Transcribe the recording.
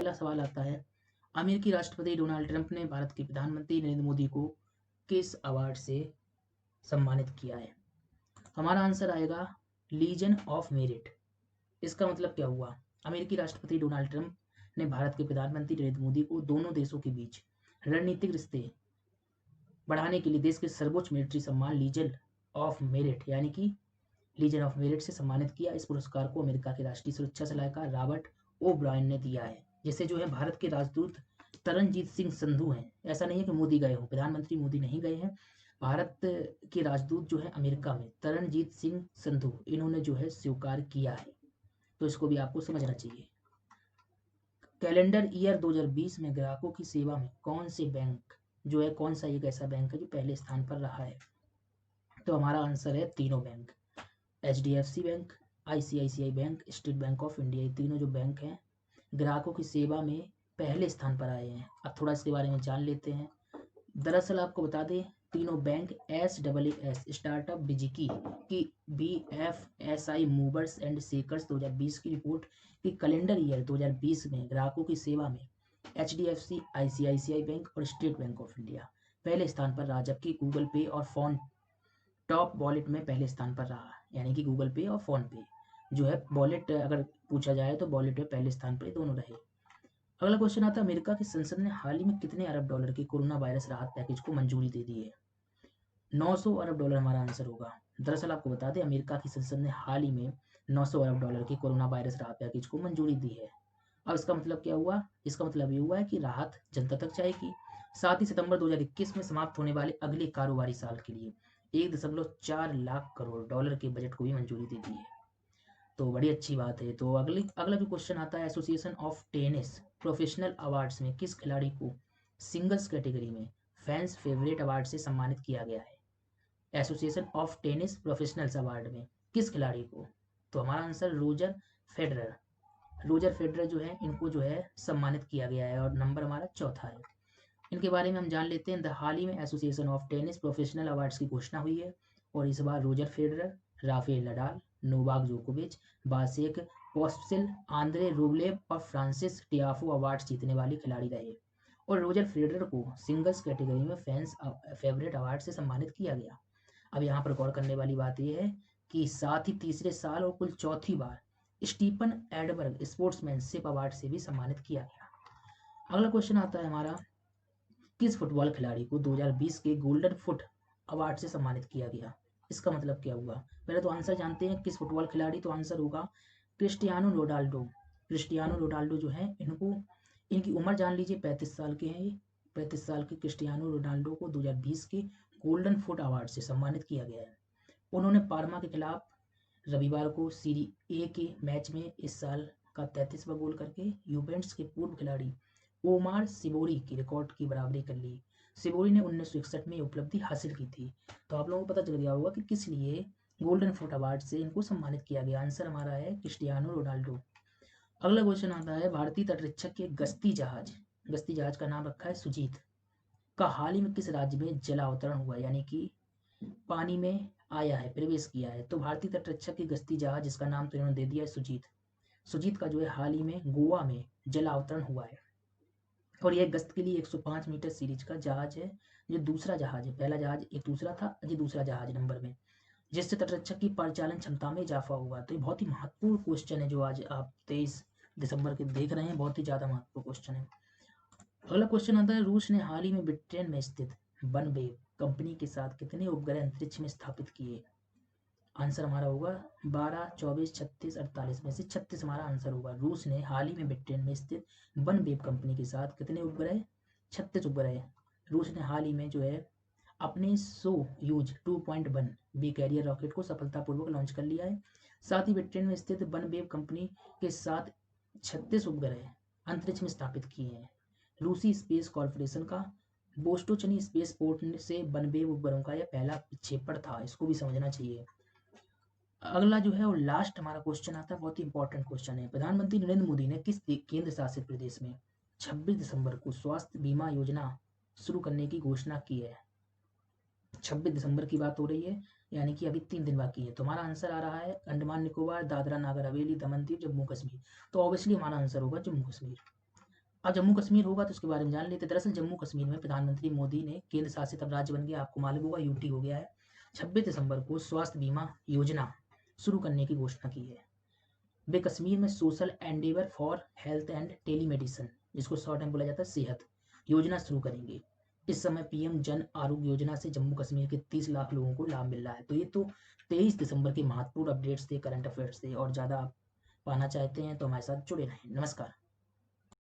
पहला सवाल आता है, अमेरिकी राष्ट्रपति डोनाल्ड ट्रंप ने भारत के प्रधानमंत्री नरेंद्र मोदी को किस अवार्ड से सम्मानित किया है? हमारा आंसर आएगा लीजन ऑफ मेरिट। इसका मतलब क्या हुआ? अमेरिकी राष्ट्रपति डोनाल्ड ट्रंप ने भारत के प्रधानमंत्री नरेंद्र मोदी को दोनों देशों के बीच रणनीतिक रिश्ते बढ़ाने के लिए देश के सर्वोच्च मिलिट्री सम्मान लीजन ऑफ मेरिट यानी कि लीजन ऑफ मेरिट से सम्मानित किया। इस पुरस्कार को अमेरिका के राष्ट्रीय सुरक्षा सलाहकार रॉबर्ट ओ ब्रायन ने दिया है, जिसे जो है भारत के राजदूत तरनजीत सिंह संधू हैं। ऐसा नहीं है कि मोदी गए हों, प्रधानमंत्री मोदी नहीं गए हैं। भारत के राजदूत जो है अमेरिका में तरनजीत सिंह संधू, इन्होंने जो है स्वीकार किया है। तो इसको भी आपको समझना चाहिए। कैलेंडर ईयर 2020 में ग्राहकों की सेवा में कौन से बैंक जो है, कौन सा एक ऐसा बैंक है जो पहले स्थान पर रहा है? तो हमारा आंसर है तीनों bank, HDFC bank, ICICI bank, state bank of India. ये तीनों जो बैंक हैं ग्राहकों की सेवा में पहले स्थान पर आए हैं। अब थोड़ा इसके बारे में जान लेते हैं। दरअसल आपको बता दें, तीनों बैंक SAAS स्टार्टअप डिजिकी की BFSI मूवर्स एंड शेकर्स 2020 की रिपोर्ट कि कैलेंडर ईयर 2020 में ग्राहकों की सेवा में HDFC, ICICI बैंक और स्टेट बैंक ऑफ इंडिया पहले स्थान पर रहा, जबकि गूगल पे और फोन टॉप वॉलेट में पहले स्थान पर रहा। यानी कि गूगल पे और फोन पे जो है वॉलेट, अगर पूछा जाए तो वॉलेट में पहले स्थान पर दोनों रहे। अगला क्वेश्चन आता है, अमेरिका की संसद ने हाल ही में कितने अरब डॉलर के कोरोना वायरस राहत पैकेज को मंजूरी दे दी है? 900 अरब डॉलर हमारा आंसर होगा। दरअसल आपको बता दें, अमेरिका की संसद ने हाल ही में 900 अरब डॉलर के कोरोना वायरस राहत पैकेज को मंजूरी दी है। अब इसका मतलब क्या हुआ? इसका मतलब ये हुआ है कि राहत जनता तक जाएगी। साथ ही सितंबर 2021 में समाप्त होने वाले अगले कारोबारी साल के लिए 1.4 लाख करोड़ डॉलर के बजट को भी मंजूरी दे दी है। तो बड़ी अच्छी बात है। तो अगला जो क्वेश्चन आता है, association of Tennis Professional awards में किस खिलाड़ी को सिंगल्स कैटेगरी में फैंस फेवरेट अवार्ड से सम्मानित किया गया है? Association of tennis professionals award में किस खिलाड़ी को? तो हमारा answer Roger Federer. Roger Federer जो है, इनको जो है सम्मानित किया गया है और नंबर हमारा चौथा है। इनके बारे में हम जान लेते हैं। हाल ही में Association of Tennis Professional Awards की घोषणा हुई है और इस बार Roger Federer, Rafael Nadal, Novak जोकोविच, बासेक पोस्पिशिल, आंद्रे रूबलेव और फ्रांसिस टियाफो अवार्ड्स जीतने वाले खिलाड़ी रहे और रोजर फेडरर को सिंगल्स कैटेगरी में फैंस फेवरेट अवार्ड से सम्मानित किया गया। अब यहाँ पर गौर करने वाली बात यह है कि साथ ही तीसरे साल और कुल चौथी बार स्टीफन एडबर्ग स्पोर्ट्समैनशिप अवार्ड से भी सम्मानित किया गया। अगला क्वेश्चन आता है हमारा, किस फुटबॉल खिलाड़ी को 2020 के गोल्डन फुट अवार्ड से सम्मानित किया गया? इसका मतलब क्या हुआ? पहले तो आंसर जानते हैं, किस फुटबॉल खिलाड़ी, तो आंसर होगा क्रिस्टियानो रोनाल्डो। क्रिस्टियानो रोनाल्डो जो है, इनको इनकी उम्र जान लीजिए, 35 साल के हैं ये। 35 साल के क्रिस्टियानो रोनाल्डो को 2020 के गोल्डन फुट अवार्ड से सम्मानित किया गया है। उन्होंने पार्मा के खिलाफ रविवार को सीरी ए के मैच में इस साल का 33वां गोल करके यूवेंटस के पूर्व खिलाड़ी ओमार सिबोरी की रिकॉर्ड की बराबरी कर ली। सिबोरी ने 1961 में उपलब्धि हासिल की थी। तो आप लोगों को पता चल गया होगा कि किस लिए गोल्डन फुट अवार्ड से इनको सम्मानित किया गया। आंसर हमारा है क्रिस्टियानो रोनाल्डो। अगला क्वेश्चन आता है, भारतीय तटरक्षक के गश्ती जहाज का नाम रखा है सुजीत, का हाल ही में किस राज्य में जलावतरण हुआ, यानी कि पानी में आया है, प्रवेश किया है? तो भारतीय तटरक्षक की गश्ती जहाज, जिसका नाम तो इन्होंने दे दिया है सुजीत। सुजीत का जो है हाल ही में गोवा में जलावतरण हुआ है और यह गश्त के लिए 105 मीटर सीरीज का जहाज है। जो दूसरा जहाज है, पहला जहाज एक दूसरा था, ये दूसरा जहाज नंबर में, जिससे तटरक्षक की परिचालन क्षमता में इजाफा हुआ। तो ये बहुत ही महत्वपूर्ण क्वेश्चन है जो आज आप 23 दिसंबर के देख रहे हैं, बहुत ही ज्यादा महत्वपूर्ण क्वेश्चन है। अगला क्वेश्चन आता है, रूस ने हाल ही में ब्रिटेन में स्थित वनवेव कंपनी के साथ कितने उपग्रह अंतरिक्ष में स्थापित किए? आंसर हमारा होगा 12, 24, 36, 48 में से 36 हमारा आंसर होगा। रूस ने हाल ही में ब्रिटेन में स्थित वनवेव कंपनी के साथ कितने उपग्रह? 36 उपग्रह रूस ने हाल ही में जो है अपने सोयूज 2.1 बी कैरियर रॉकेट को सफलतापूर्वक लॉन्च कर लिया है। साथ ही ब्रिटेन में स्थित वनवेव कंपनी के साथ 36 उपग्रह अंतरिक्ष में स्थापित किए हैं। रूसी स्पेस कॉर्पोरेशन का बोस्टोचनी स्पेस पोर्ट से वनवेव उपग्रहों का यह पहला विक्षेपण था, इसको भी समझना चाहिए। अगला जो है वो लास्ट हमारा क्वेश्चन आता है, बहुत ही इंपॉर्टेंट क्वेश्चन है। प्रधानमंत्री नरेंद्र मोदी ने किस केंद्र शासित प्रदेश में 26 दिसंबर को स्वास्थ्य बीमा योजना शुरू करने की घोषणा की है? 26 दिसंबर की बात हो रही है, यानी कि अभी 3 दिन बाकी है। तो हमारा आंसर आ रहा है अंडमान निकोबार, दादरा नागर हवेली, दमन दीव, जम्मू कश्मीर। तो ऑब्वियसली हमारा आंसर होगा जम्मू कश्मीर। अब जम्मू कश्मीर होगा तो उसके बारे में जान लेते। दरअसल जम्मू कश्मीर में प्रधानमंत्री मोदी ने केंद्र शासित अब राज्य बन गया, आपको मालूम होगा यूटी हो गया है। 26 दिसंबर को स्वास्थ्य बीमा योजना शुरू करने की घोषणा की है। वे कश्मीर में social Endeavour for health and telemedicine, जिसको शॉर्ट में बोला जाता है सेहत, योजना शुरू करेंगे। इस समय पीएम जन आरोग्य योजना से जम्मू कश्मीर के 30 लाख लोगों को लाभ मिल रहा है। तो ये तो 23 दिसंबर के महत्वपूर्ण अपडेट्स थे, करंट अफेयर्स थे। और ज़्यादा आप पाना चाहते हैं तो हमारे साथ जुड़े रहें। नमस्कार।